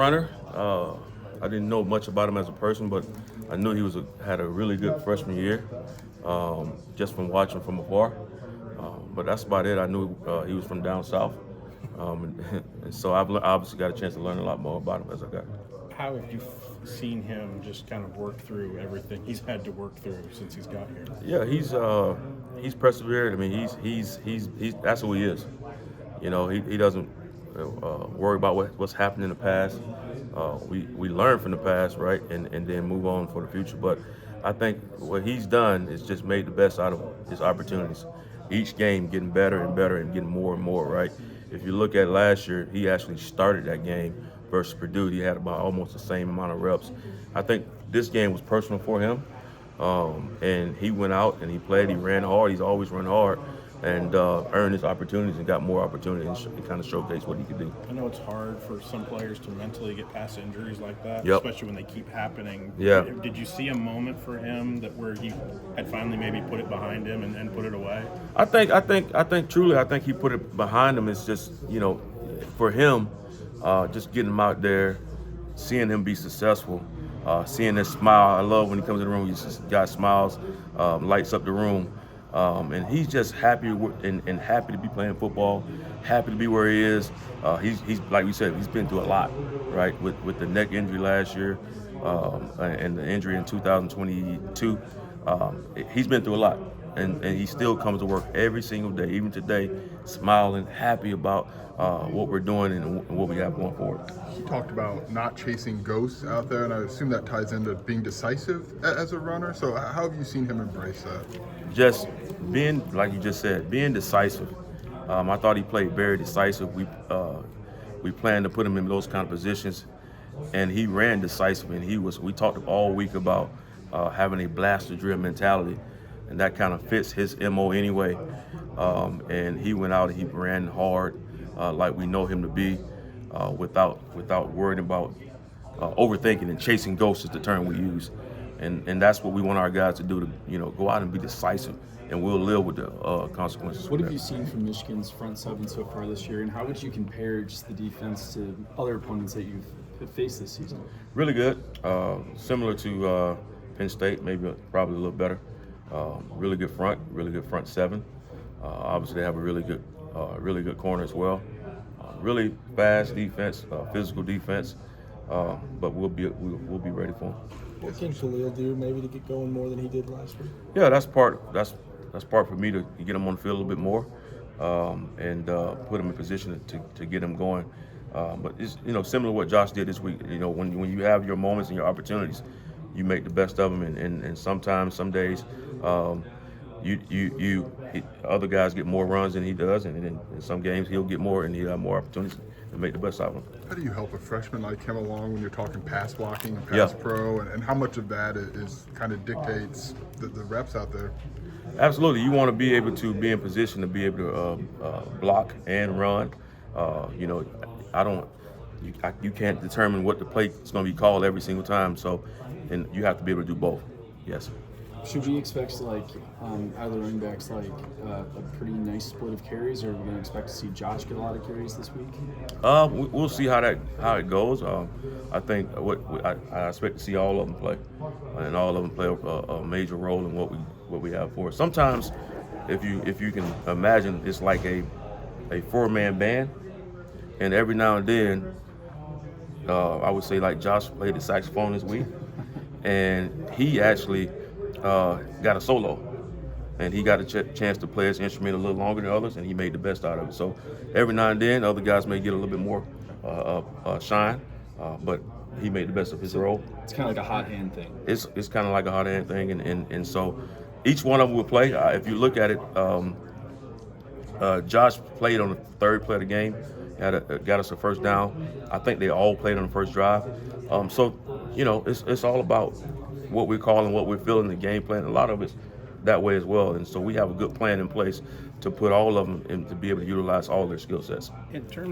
Runner. I didn't know much about him as a person, but I knew he had a really good freshman year, just from watching from afar. But that's about it. I knew he was from down south, and so I've obviously got a chance to learn a lot more about him as I got. How have you seen him just kind of work through everything he's had to work through since he's got here? Yeah, he's persevered. I mean, he's that's who he is. You know, he doesn't worry about what's happened in the past. We learn from the past, right, and then move on for the future. But I think what he's done is just made the best out of his opportunities. Each game getting better and better and getting more and more, right? If you look at last year, he actually started that game versus Purdue. He had about almost the same amount of reps. I think this game was personal for him. And he went out and he played. He ran hard. He's always run hard, and earned his opportunities and got more opportunities and kind of showcased what he could do. I know it's hard for some players to mentally get past injuries like that, Yep. especially when they keep happening. Yeah. Did you see a moment for him where he had finally maybe put it behind him and put it away? I think truly, I think he put it behind him. It's just, for him, just getting him out there, seeing him be successful, seeing his smile. I love when he comes in the room. He's just got smiles, lights up the room, and he's just happy and happy to be playing football, happy to be where he is. He's like we said, he's been through a lot, right? With the neck injury last year, and the injury in 2022, he's been through a lot. And he still comes to work every single day, even today, smiling, happy about what we're doing and what we have going forward. He talked about not chasing ghosts out there, and I assume that ties into being decisive as a runner. So how have you seen him embrace that? Just being, like you just said, being decisive. I thought he played very decisive. We planned to put him in those kind of positions, and he ran decisive. And we talked all week about having a blaster drill mentality. And that kind of fits his MO anyway. And he went out and he ran hard, like we know him to be, without worrying about overthinking and chasing ghosts is the term we use. And that's what we want our guys to do, to go out and be decisive, and we'll live with the consequences. What have you seen from Michigan's front seven so far this year, and how would you compare just the defense to other opponents that you've faced this season? Really good, similar to Penn State, maybe probably a little better. Really good front seven. Obviously, they have a really good corner as well. Really fast defense, physical defense, but we'll be ready for them. What can Khalil do maybe to get going more than he did last week? Yeah, that's part for me to get him on the field a little bit more, and put him in position to get him going. But it's similar to what Josh did this week. When you have your moments and your opportunities, you make the best of them, and sometimes, some days, other guys get more runs than he does, and in some games he'll get more and he'll have more opportunities to make the best out of them. How do you help a freshman like him along when you're talking pass blocking and pass pro, and how much of that is kind of dictates the reps out there? Absolutely, you want to be able to be in position to be able to block and run. You can't determine what the play is going to be called every single time, so and you have to be able to do both. Yes. Should we expect out of the running backs a pretty nice split of carries, or are we going to expect to see Josh get a lot of carries this week? We'll see how it goes. I think I expect to see all of them play, and all of them play a major role in what we have for us. Sometimes, if you can imagine, it's like a 4-man band, and every now and then, I would say like Josh played the saxophone this week, and he actually got a solo, and he got a chance to play his instrument a little longer than others, and he made the best out of it. So every now and then, other guys may get a little bit more shine, but he made the best of his role. It's kind of like a hot hand thing. It's kind of like a hot hand thing, and so each one of them will play. If you look at it, Josh played on the third play of the game, got us a first down. I think they all played on the first drive. So it's all about what we're calling, what we're feeling, the game plan. A lot of it's that way as well, and so we have a good plan in place to put all of them and to be able to utilize all their skill sets. In terms